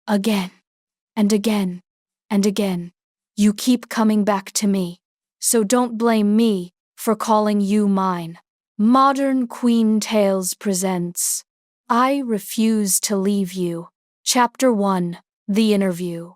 Again, and again, and again. You keep coming back to me, so don't blame me for calling you mine. Modern Queen Tales presents I Refuse to Leave You. Chapter 1, The Interview.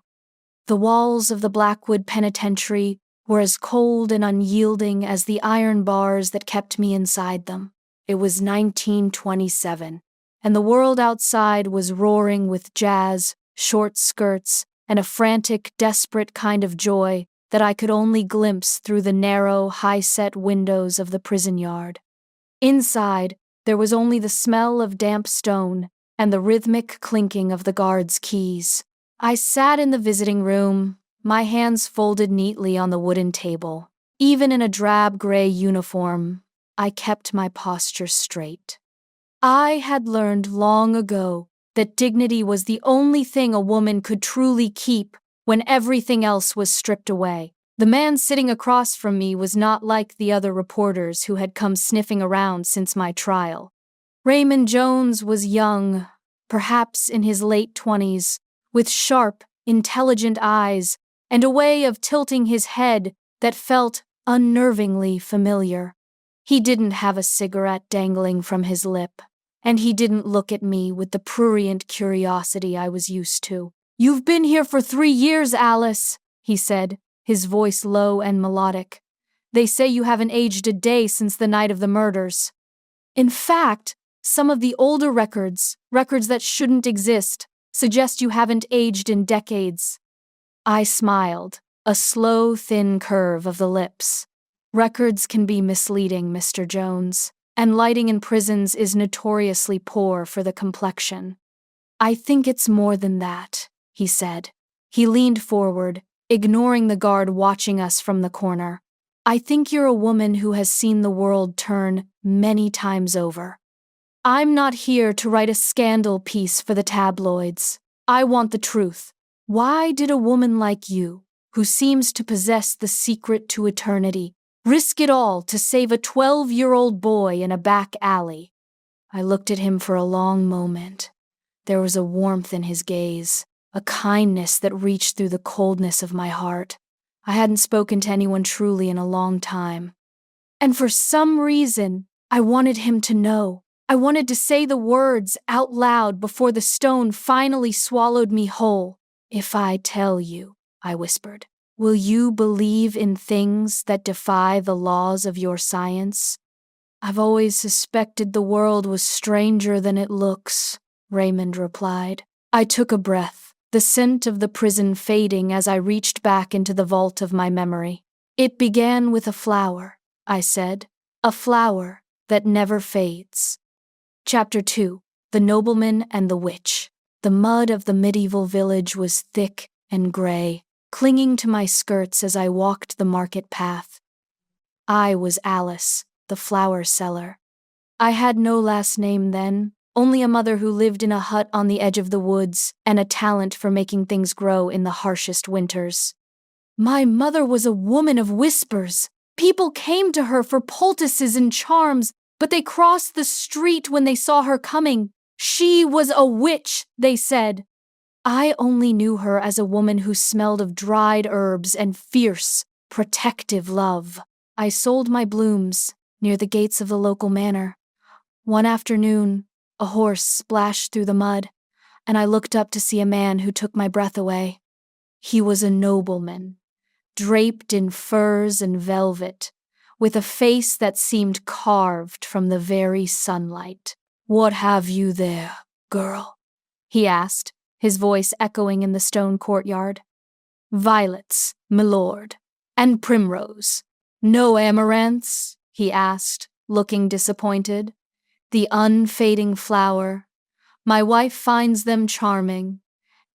The walls of the Blackwood Penitentiary were as cold and unyielding as the iron bars that kept me inside them. It was 1927, and the world outside was roaring with jazz, short skirts, and a frantic, desperate kind of joy that I could only glimpse through the narrow, high-set windows of the prison yard. Inside, there was only the smell of damp stone and the rhythmic clinking of the guards' keys. I sat in the visiting room, my hands folded neatly on the wooden table. Even in a drab gray uniform, I kept my posture straight. I had learned long ago that dignity was the only thing a woman could truly keep when everything else was stripped away. The man sitting across from me was not like the other reporters who had come sniffing around since my trial. Raymond Jones was young, perhaps in his late 20s, with sharp, intelligent eyes and a way of tilting his head that felt unnervingly familiar. He didn't have a cigarette dangling from his lip, and he didn't look at me with the prurient curiosity I was used to. "You've been here for 3 years, Alice," he said, his voice low and melodic. "They say you haven't aged a day since the night of the murders. In fact, some of the older records that shouldn't exist, suggest you haven't aged in decades." I smiled, a slow, thin curve of the lips. "Records can be misleading, Mr. Jones, and lighting in prisons is notoriously poor for the complexion." "I think it's more than that," he said. He leaned forward, ignoring the guard watching us from the corner. "I think you're a woman who has seen the world turn many times over. I'm not here to write a scandal piece for the tabloids. I want the truth. Why did a woman like you, who seems to possess the secret to eternity, risk it all to save a 12-year-old boy in a back alley?" I looked at him for a long moment. There was a warmth in his gaze, a kindness that reached through the coldness of my heart. I hadn't spoken to anyone truly in a long time. And for some reason, I wanted him to know. I wanted to say the words out loud before the stone finally swallowed me whole. "If I tell you," I whispered, "will you believe in things that defy the laws of your science?" "I've always suspected the world was stranger than it looks," Raymond replied. I took a breath, the scent of the prison fading as I reached back into the vault of my memory. "It began with a flower," I said, "a flower that never fades." Chapter 2, The Nobleman and the Witch. The mud of the medieval village was thick and gray, clinging to my skirts as I walked the market path. I was Alice, the flower seller. I had no last name then, only a mother who lived in a hut on the edge of the woods and a talent for making things grow in the harshest winters. My mother was a woman of whispers. People came to her for poultices and charms, but they crossed the street when they saw her coming. She was a witch, they said. I only knew her as a woman who smelled of dried herbs and fierce, protective love. I sold my blooms near the gates of the local manor. One afternoon, a horse splashed through the mud, and I looked up to see a man who took my breath away. He was a nobleman, draped in furs and velvet, with a face that seemed carved from the very sunlight. "What have you there, girl?" he asked, his voice echoing in the stone courtyard. "Violets, milord, and primrose. No amaranths?" he asked, looking disappointed. "The unfading flower. My wife finds them charming,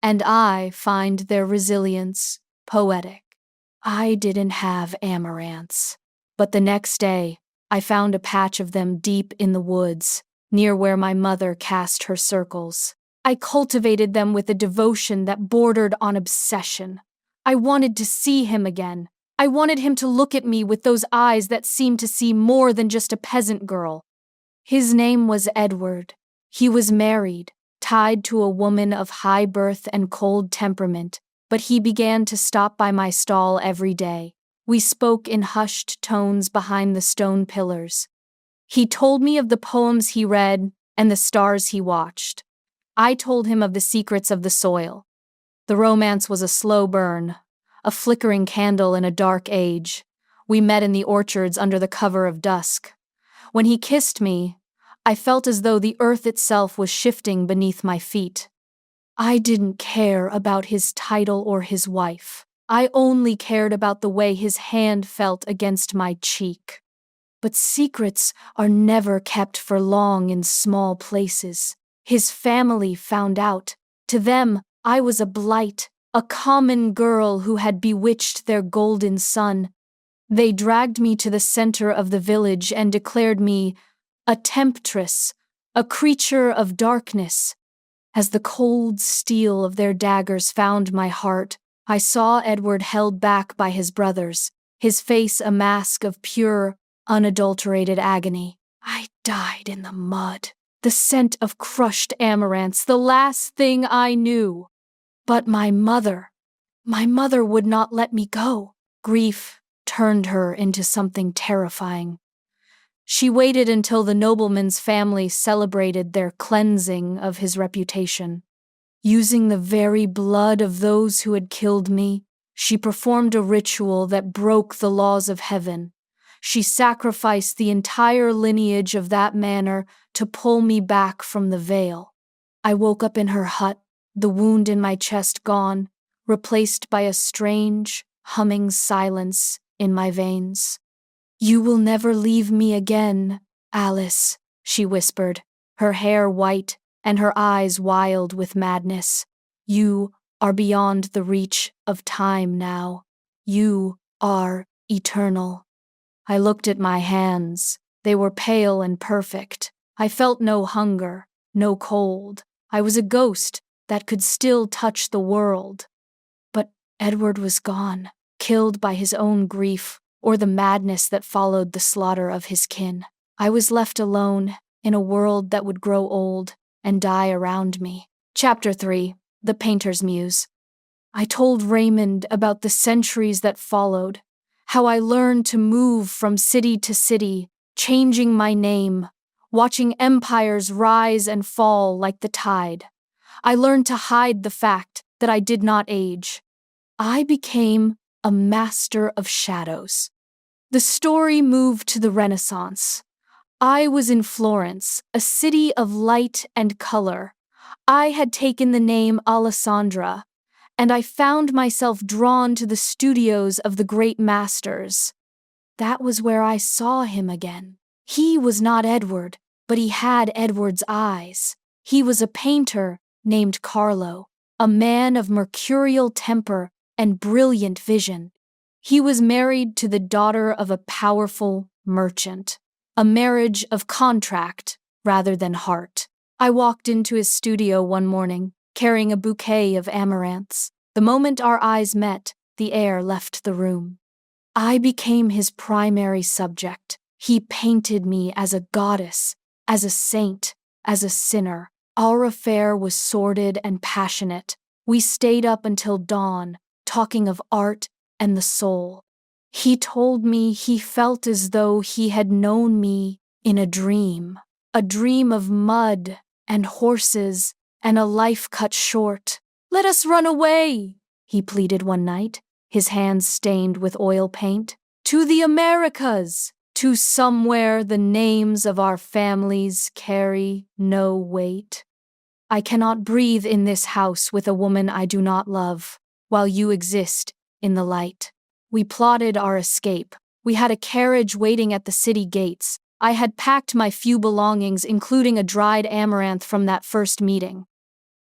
and I find their resilience poetic." I didn't have amaranths, but the next day I found a patch of them deep in the woods, near where my mother cast her circles. I cultivated them with a devotion that bordered on obsession. I wanted to see him again. I wanted him to look at me with those eyes that seemed to see more than just a peasant girl. His name was Edward. He was married, tied to a woman of high birth and cold temperament, but he began to stop by my stall every day. We spoke in hushed tones behind the stone pillars. He told me of the poems he read and the stars he watched. I told him of the secrets of the soil. The romance was a slow burn, a flickering candle in a dark age. We met in the orchards under the cover of dusk. When he kissed me, I felt as though the earth itself was shifting beneath my feet. I didn't care about his title or his wife. I only cared about the way his hand felt against my cheek. But secrets are never kept for long in small places. His family found out. To them, I was a blight, a common girl who had bewitched their golden son. They dragged me to the center of the village and declared me a temptress, a creature of darkness. As the cold steel of their daggers found my heart, I saw Edward held back by his brothers, his face a mask of pure, unadulterated agony. I died in the mud, the scent of crushed amaranths, the last thing I knew. But my mother would not let me go. Grief turned her into something terrifying. She waited until the nobleman's family celebrated their cleansing of his reputation. Using the very blood of those who had killed me, she performed a ritual that broke the laws of heaven. She sacrificed the entire lineage of that manor to pull me back from the veil. I woke up in her hut, the wound in my chest gone, replaced by a strange, humming silence in my veins. "You will never leave me again, Alice," she whispered, her hair white and her eyes wild with madness. "You are beyond the reach of time now. You are eternal." I looked at my hands. They were pale and perfect. I felt no hunger, no cold. I was a ghost that could still touch the world. But Edward was gone, killed by his own grief or the madness that followed the slaughter of his kin. I was left alone in a world that would grow old and die around me. Chapter 3. The Painter's Muse. I told Raymond about the centuries that followed, how I learned to move from city to city, changing my name, watching empires rise and fall like the tide. I learned to hide the fact that I did not age. I became a master of shadows. The story moved to the Renaissance. I was in Florence, a city of light and color. I had taken the name Alessandra, and I found myself drawn to the studios of the great masters. That was where I saw him again. He was not Edward, but he had Edward's eyes. He was a painter named Carlo, a man of mercurial temper and brilliant vision. He was married to the daughter of a powerful merchant, a marriage of contract rather than heart. I walked into his studio one morning, carrying a bouquet of amaranths. The moment our eyes met, the air left the room. I became his primary subject. He painted me as a goddess, as a saint, as a sinner. Our affair was sordid and passionate. We stayed up until dawn, talking of art and the soul. He told me he felt as though he had known me in a dream of mud and horses and a life cut short. "Let us run away," he pleaded one night, his hands stained with oil paint. "To the Americas, to somewhere the names of our families carry no weight. I cannot breathe in this house with a woman I do not love, while you exist in the light." We plotted our escape. We had a carriage waiting at the city gates. I had packed my few belongings, including a dried amaranth from that first meeting.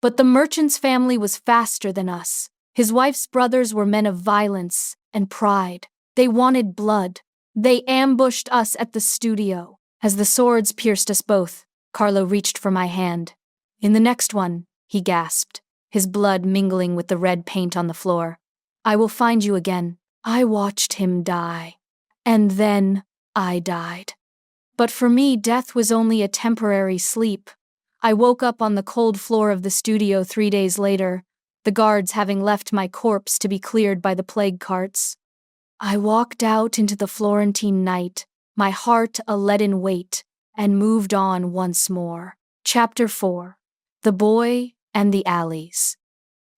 But the merchant's family was faster than us. His wife's brothers were men of violence and pride. They wanted blood. They ambushed us at the studio. As the swords pierced us both, Carlo reached for my hand. "In the next one," he gasped, his blood mingling with the red paint on the floor. "I will find you again." I watched him die, and then I died. But for me, death was only a temporary sleep. I woke up on the cold floor of the studio 3 days later, the guards having left my corpse to be cleared by the plague carts. I walked out into the Florentine night, my heart a leaden weight, and moved on once more. Chapter 4. The Boy and the Alleys.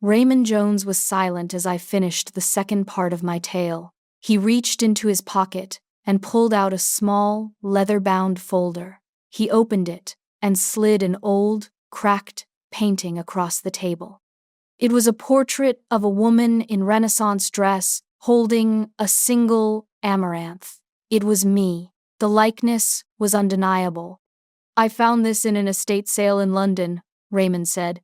Raymond Jones was silent as I finished the second part of my tale. He reached into his pocket and pulled out a small, leather-bound folder. He opened it and slid an old, cracked painting across the table. It was a portrait of a woman in Renaissance dress holding a single amaranth. It was me. The likeness was undeniable. "I found this in an estate sale in London," Raymond said.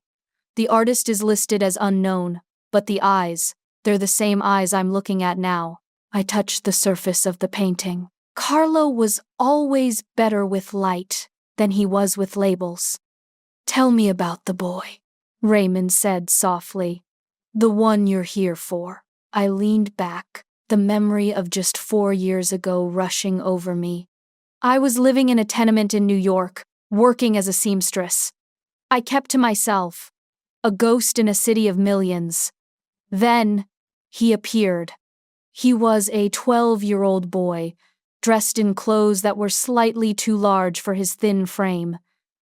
"The artist is listed as unknown, but the eyes, they're the same eyes I'm looking at now." I touched the surface of the painting. Carlo was always better with light than he was with labels. "Tell me about the boy," Raymond said softly. "The one you're here for." I leaned back, the memory of just 4 years ago rushing over me. I was living in a tenement in New York, working as a seamstress. I kept to myself, a ghost in a city of millions. Then, he appeared. He was a 12-year-old boy, dressed in clothes that were slightly too large for his thin frame.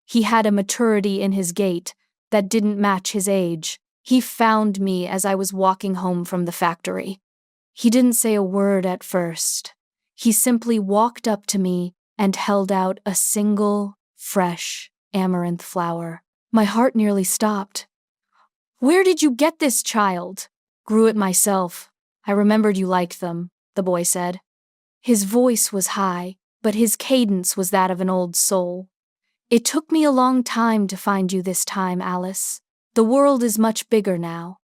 He had a maturity in his gait that didn't match his age. He found me as I was walking home from the factory. He didn't say a word at first. He simply walked up to me and held out a single, fresh amaranth flower. My heart nearly stopped. "Where did you get this child?" "Grew it myself. I remembered you liked them," the boy said. His voice was high, but his cadence was that of an old soul. "It took me a long time to find you this time, Alice. The world is much bigger now."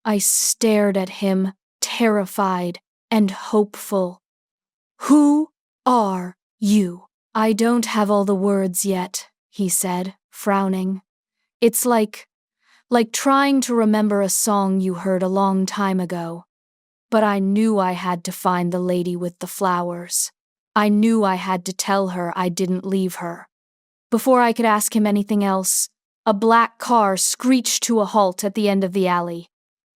I stared at him, terrified and hopeful. "Who are you?" "I don't have all the words yet," he said, frowning. "It's like trying to remember a song you heard a long time ago. But I knew I had to find the lady with the flowers. I knew I had to tell her I didn't leave her." Before I could ask him anything else, a black car screeched to a halt at the end of the alley.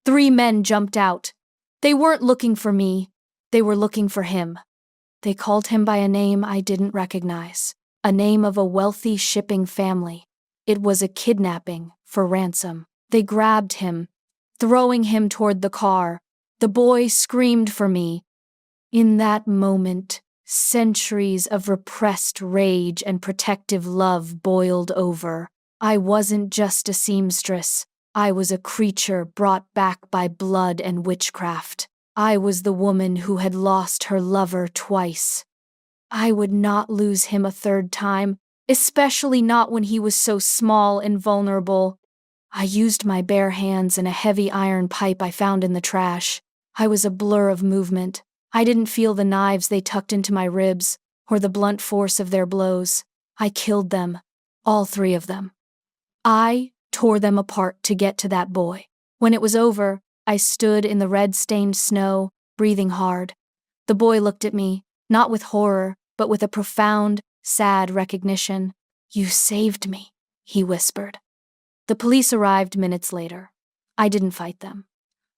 3 men jumped out. They weren't looking for me. They were looking for him. They called him by a name I didn't recognize, a name of a wealthy shipping family. It was a kidnapping for ransom. They grabbed him, throwing him toward the car. The boy screamed for me. In that moment, centuries of repressed rage and protective love boiled over. I wasn't just a seamstress. I was a creature brought back by blood and witchcraft. I was the woman who had lost her lover twice. I would not lose him a third time, especially not when he was so small and vulnerable. I used my bare hands and a heavy iron pipe I found in the trash. I was a blur of movement. I didn't feel the knives they tucked into my ribs, or the blunt force of their blows. I killed them, all 3 of them. I tore them apart to get to that boy. When it was over, I stood in the red-stained snow, breathing hard. The boy looked at me, not with horror, but with a profound, sad recognition. "You saved me," he whispered. The police arrived minutes later. I didn't fight them.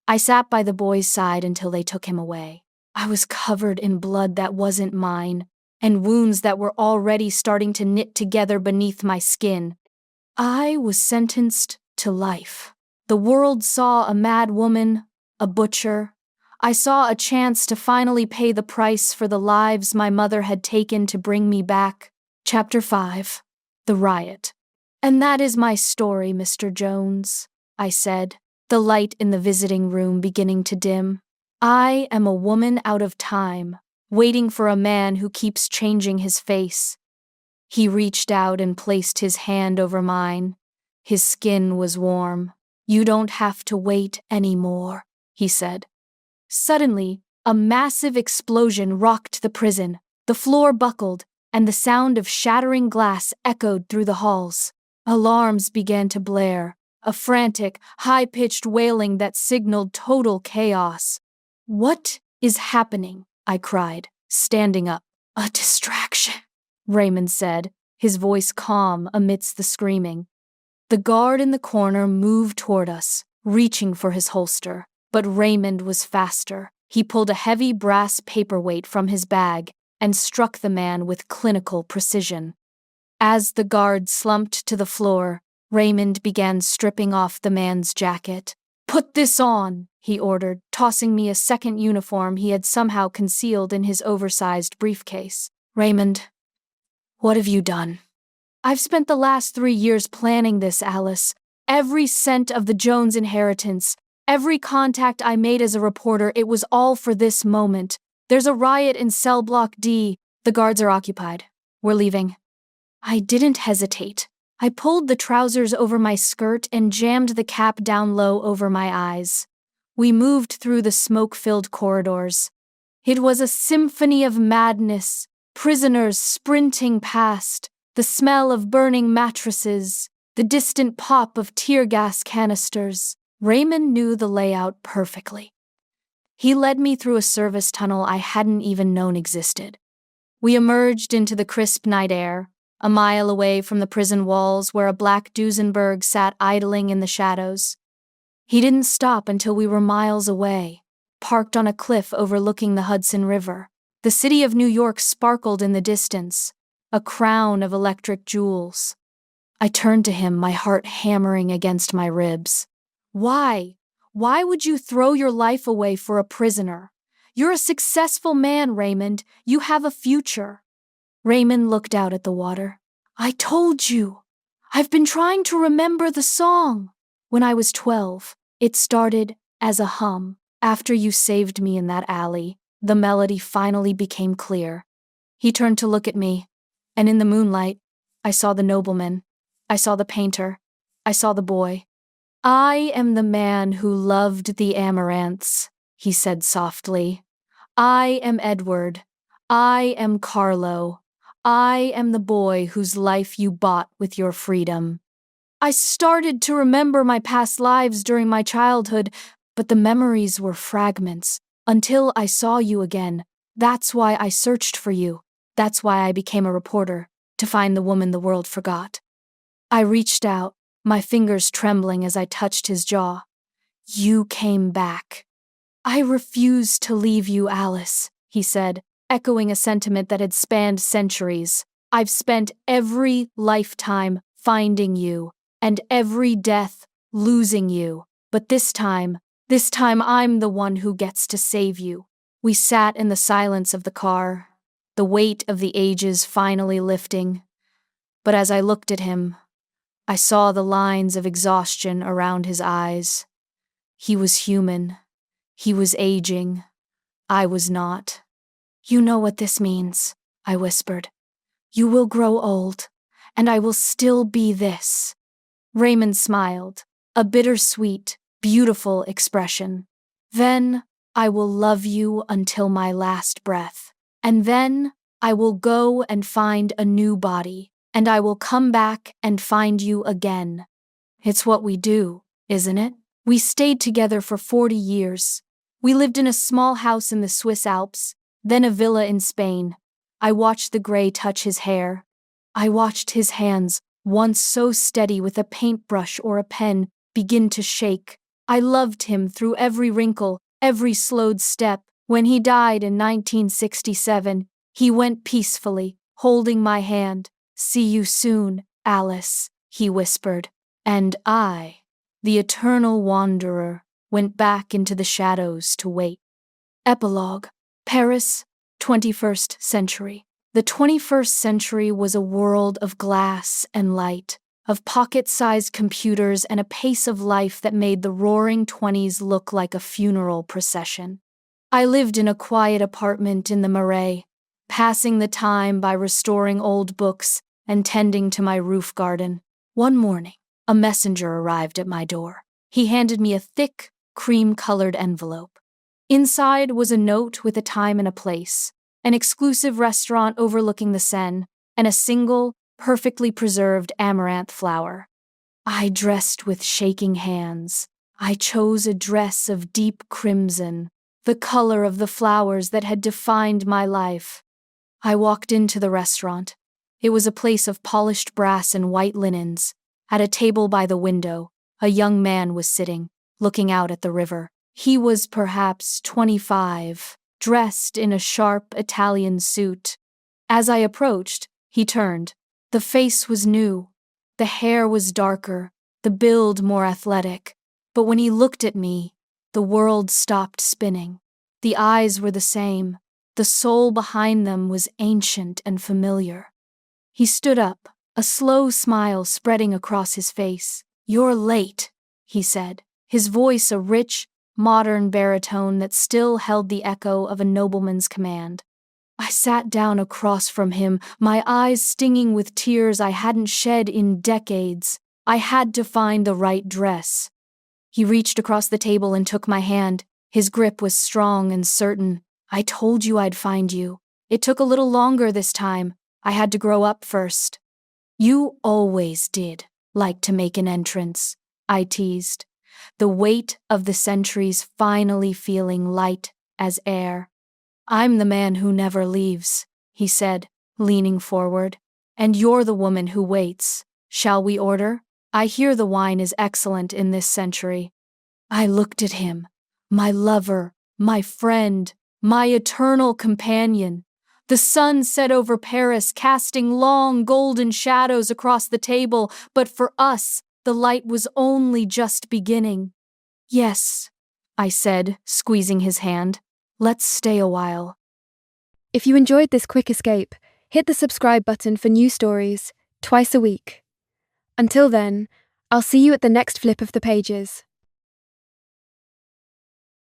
I sat by the boy's side until they took him away. I was covered in blood that wasn't mine, and wounds that were already starting to knit together beneath my skin. I was sentenced to life. The world saw a mad woman, a butcher. I saw a chance to finally pay the price for the lives my mother had taken to bring me back. Chapter 5. The Riot. "And that is my story, Mr. Jones," I said, the light in the visiting room beginning to dim. "I am a woman out of time, waiting for a man who keeps changing his face." He reached out and placed his hand over mine. His skin was warm. "You don't have to wait anymore," he said. Suddenly, a massive explosion rocked the prison. The floor buckled, and the sound of shattering glass echoed through the halls. Alarms began to blare, a frantic, high-pitched wailing that signaled total chaos. "What is happening?" I cried, standing up. "A distraction," Raymond said, his voice calm amidst the screaming. The guard in the corner moved toward us, reaching for his holster, but Raymond was faster. He pulled a heavy brass paperweight from his bag and struck the man with clinical precision. As the guard slumped to the floor, Raymond began stripping off the man's jacket. "Put this on," he ordered, tossing me a second uniform he had somehow concealed in his oversized briefcase. "Raymond, what have you done?" "I've spent the last 3 years planning this, Alice. Every cent of the Jones inheritance, every contact I made as a reporter, it was all for this moment. There's a riot in cell block D. The guards are occupied. We're leaving." I didn't hesitate. I pulled the trousers over my skirt and jammed the cap down low over my eyes. We moved through the smoke-filled corridors. It was a symphony of madness, prisoners sprinting past, the smell of burning mattresses, the distant pop of tear gas canisters. Raymond knew the layout perfectly. He led me through a service tunnel I hadn't even known existed. We emerged into the crisp night air, a mile away from the prison walls where a black Duesenberg sat idling in the shadows. He didn't stop until we were miles away, parked on a cliff overlooking the Hudson River. The city of New York sparkled in the distance, a crown of electric jewels. I turned to him, my heart hammering against my ribs. "Why? Why would you throw your life away for a prisoner? You're a successful man, Raymond. You have a future." Raymond looked out at the water. "I told you. I've been trying to remember the song. When I was 12, it started as a hum. After you saved me in that alley, the melody finally became clear." He turned to look at me, and in the moonlight, I saw the nobleman. I saw the painter. I saw the boy. "I am the man who loved the amaranths," he said softly. "I am Edward. I am Carlo. I am the boy whose life you bought with your freedom." I started to remember my past lives during my childhood, but the memories were fragments, until I saw you again. That's why I searched for you. That's why I became a reporter, to find the woman the world forgot. I reached out, my fingers trembling as I touched his jaw. "You came back." "I refuse to leave you, Alice," he said, echoing a sentiment that had spanned centuries. "I've spent every lifetime finding you, and every death losing you. But this time I'm the one who gets to save you." We sat in the silence of the car, the weight of the ages finally lifting. But as I looked at him, I saw the lines of exhaustion around his eyes. He was human. He was aging. I was not. "You know what this means," I whispered. "You will grow old, and I will still be this." Raymond smiled, a bittersweet, beautiful expression. "Then I will love you until my last breath, and then I will go and find a new body, and I will come back and find you again." It's what we do, isn't it? We stayed together for 40 years. We lived in a small house in the Swiss Alps, then a villa in Spain. I watched the gray touch his hair. I watched his hands, once so steady with a paintbrush or a pen, begin to shake. I loved him through every wrinkle, every slowed step. When he died in 1967, he went peacefully, holding my hand. "See you soon, Alice," he whispered. And I, the eternal wanderer, went back into the shadows to wait. Epilogue. Paris, 21st century. The 21st century was a world of glass and light, of pocket-sized computers and a pace of life that made the roaring 20s look like a funeral procession. I lived in a quiet apartment in the Marais, passing the time by restoring old books and tending to my roof garden. One morning, a messenger arrived at my door. He handed me a thick, cream-colored envelope. Inside was a note with a time and a place, an exclusive restaurant overlooking the Seine, and a single, perfectly preserved amaranth flower. I dressed with shaking hands. I chose a dress of deep crimson, the color of the flowers that had defined my life. I walked into the restaurant. It was a place of polished brass and white linens. At a table by the window, a young man was sitting, looking out at the river. He was perhaps 25, dressed in a sharp Italian suit. As I approached, he turned. The face was new. The hair was darker, the build more athletic. But when he looked at me, the world stopped spinning. The eyes were the same. The soul behind them was ancient and familiar. He stood up, a slow smile spreading across his face. "You're late," he said, his voice a rich, modern baritone that still held the echo of a nobleman's command. I sat down across from him, my eyes stinging with tears I hadn't shed in decades. I had to find the right dress. He reached across the table and took my hand. His grip was strong and certain. "I told you I'd find you. It took a little longer this time. I had to grow up first." "You always did like to make an entrance," I teased, the weight of the centuries finally feeling light as air. "I'm the man who never leaves," he said, leaning forward. "And you're the woman who waits. Shall we order? I hear the wine is excellent in this century." I looked at him, my lover, my friend, my eternal companion. The sun set over Paris, casting long golden shadows across the table, but for us, the light was only just beginning. "Yes," I said, squeezing his hand. "Let's stay a while." If you enjoyed this quick escape, hit the subscribe button for new stories twice a week. Until then, I'll see you at the next flip of the pages.